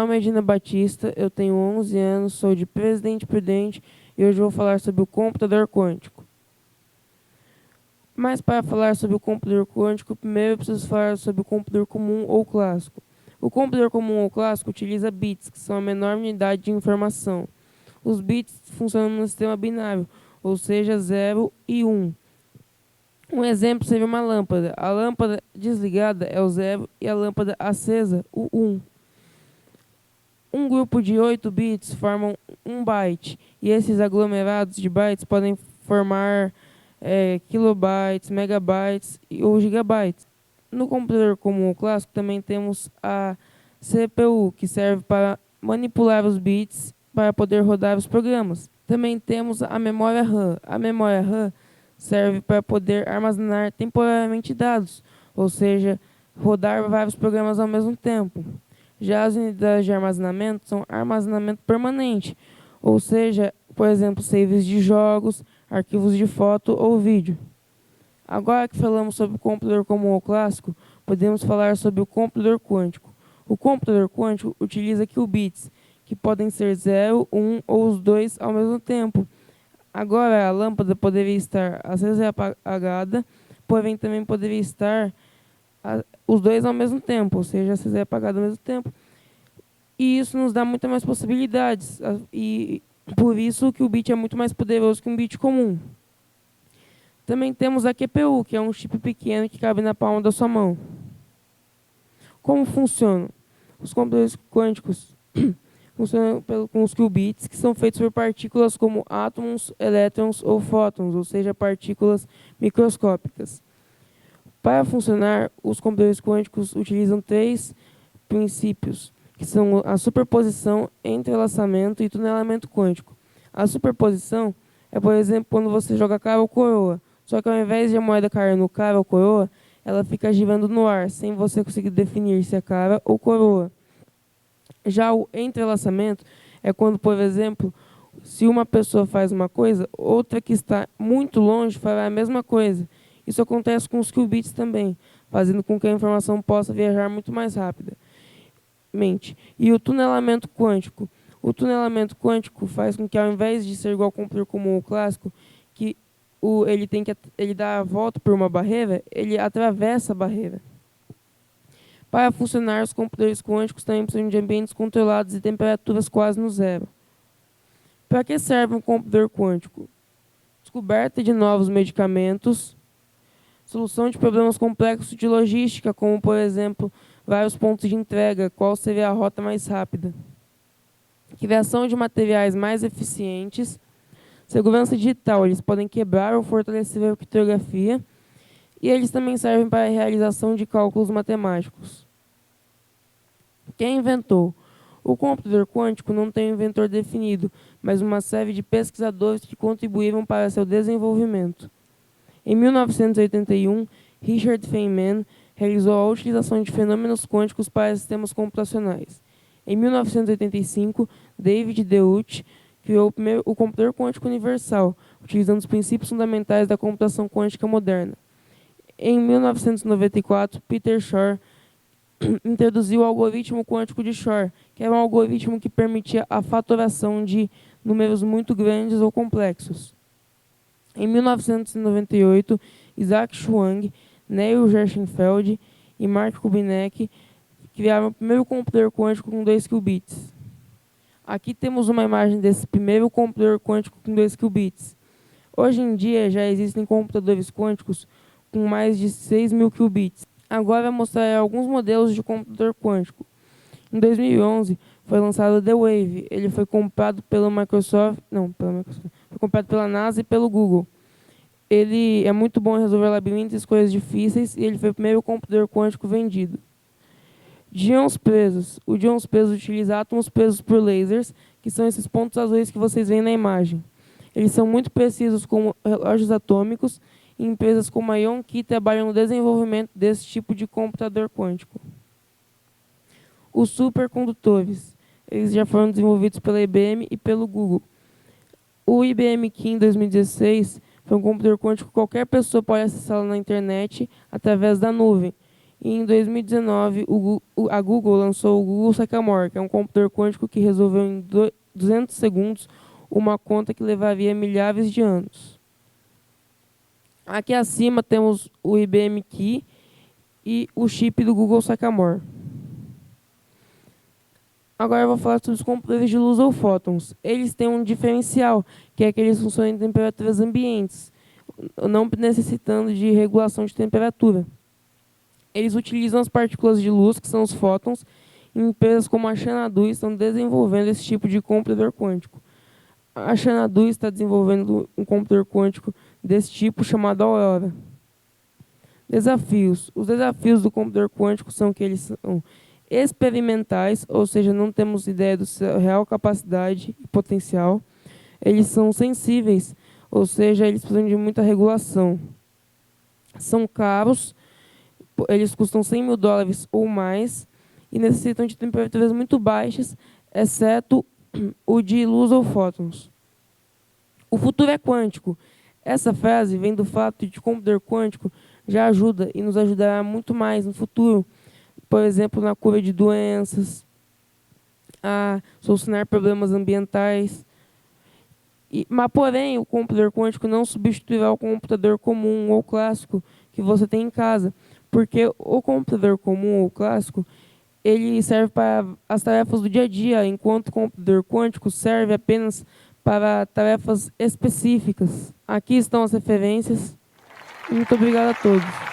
Medina Batista, eu tenho 11 anos, sou de Presidente Prudente e hoje vou falar sobre o computador quântico. Mas para falar sobre o computador quântico, primeiro eu preciso falar sobre o computador comum ou clássico. O computador comum ou clássico utiliza bits, que são a menor unidade de informação. Os bits funcionam no sistema binário, ou seja, 0 e 1. Um exemplo seria uma lâmpada. A lâmpada desligada é o 0 e a lâmpada acesa, o 1. Um grupo de 8 bits formam 1 byte, e esses aglomerados de bytes podem formar kilobytes, megabytes ou gigabytes. No computador comum ou clássico também temos a CPU, que serve para manipular os bits para poder rodar os programas. Também temos a memória RAM. A memória RAM serve para poder armazenar temporariamente dados, ou seja, rodar vários programas ao mesmo tempo. Já as unidades de armazenamento são armazenamento permanente, ou seja, por exemplo, saves de jogos, arquivos de foto ou vídeo. Agora que falamos sobre o computador comum ou clássico, podemos falar sobre o computador quântico. O computador quântico utiliza qubits, que podem ser 0, 1 ou os dois ao mesmo tempo. Agora, a lâmpada poderia estar acesa e apagada, porém também poderia estar os dois ao mesmo tempo, ou seja, acesa e apagada ao mesmo tempo. E isso nos dá muitas mais possibilidades. E por isso que o bit é muito mais poderoso que um bit comum. Também temos a QPU, que é um chip pequeno que cabe na palma da sua mão. Como funcionam? Os computadores quânticos funcionam com os qubits, que são feitos por partículas como átomos, elétrons ou fótons, ou seja, partículas microscópicas. Para funcionar, os computadores quânticos utilizam 3 princípios, que são a superposição, entrelaçamento e tunelamento quântico. A superposição é, por exemplo, quando você joga cara ou coroa, só que ao invés de a moeda cair no cara ou coroa, ela fica girando no ar, sem você conseguir definir se é cara ou coroa. Já o entrelaçamento é quando, por exemplo, se uma pessoa faz uma coisa, outra que está muito longe fará a mesma coisa. Isso acontece com os qubits também, fazendo com que a informação possa viajar muito mais rápida. E o tunelamento quântico. O tunelamento quântico faz com que, ao invés de ser igual ao computador comum ou clássico, que ele dá a volta por uma barreira, ele atravessa a barreira. Para funcionar, os computadores quânticos também precisam de ambientes controlados e temperaturas quase no zero. Para que serve um computador quântico? Descoberta de novos medicamentos, solução de problemas complexos de logística, como, por exemplo, vários pontos de entrega, qual seria a rota mais rápida. Criação de materiais mais eficientes, segurança digital, eles podem quebrar ou fortalecer a criptografia, e eles também servem para a realização de cálculos matemáticos. Quem inventou? O computador quântico não tem um inventor definido, mas uma série de pesquisadores que contribuíram para seu desenvolvimento. Em 1981, Richard Feynman realizou a utilização de fenômenos quânticos para sistemas computacionais. Em 1985, David DeWitt criou o computador quântico universal, utilizando os princípios fundamentais da computação quântica moderna. Em 1994, Peter Shor introduziu o algoritmo quântico de Shor, que era um algoritmo que permitia a fatoração de números muito grandes ou complexos. Em 1998, Isaac Schwang, Neil Gershenfeld e Mark Kubinek criaram o primeiro computador quântico com 2 qubits. Aqui temos uma imagem desse primeiro computador quântico com 2 qubits. Hoje em dia já existem computadores quânticos com mais de 6.000 qubits. Agora mostrarei alguns modelos de computador quântico. Em 2011 foi lançado o The Wave. Ele foi comprado pela foi comprado pela NASA e pelo Google. Ele é muito bom em resolver labirintos e coisas difíceis e ele foi o primeiro computador quântico vendido. Íons presos. O íons preso utiliza átomos presos por lasers, que são esses pontos azuis que vocês veem na imagem. Eles são muito precisos como relógios atômicos e empresas como a IonKey trabalham no desenvolvimento desse tipo de computador quântico. Os supercondutores. Eles já foram desenvolvidos pela IBM e pelo Google. O IBM Key, em 2016, foi um computador quântico que qualquer pessoa pode acessá-lo na internet através da nuvem. E em 2019, a Google lançou o Google Sycamore, que é um computador quântico que resolveu em 200 segundos uma conta que levaria milhares de anos. Aqui acima temos o IBM Key e o chip do Google Sycamore. Agora eu vou falar sobre os computadores de luz ou fótons. Eles têm um diferencial, que é que eles funcionam em temperaturas ambientes, não necessitando de regulação de temperatura. Eles utilizam as partículas de luz, que são os fótons, e empresas como a Xanadu estão desenvolvendo esse tipo de computador quântico. A Xanadu está desenvolvendo um computador quântico desse tipo chamado Aurora. Desafios. Os desafios do computador quântico são que eles são experimentais, ou seja, não temos ideia da sua real capacidade e potencial. Eles são sensíveis, ou seja, eles precisam de muita regulação. São caros, eles custam $100.000 ou mais e necessitam de temperaturas muito baixas, exceto o de luz ou fótons. O futuro é quântico. Essa frase vem do fato de que o computador quântico já ajuda e nos ajudará muito mais no futuro, por exemplo, na cura de doenças, a solucionar problemas ambientais. Mas, porém, o computador quântico não substituirá o computador comum ou clássico que você tem em casa, porque o computador comum ou clássico ele serve para as tarefas do dia a dia, enquanto o computador quântico serve apenas para tarefas específicas. Aqui estão as referências. Muito obrigado a todos.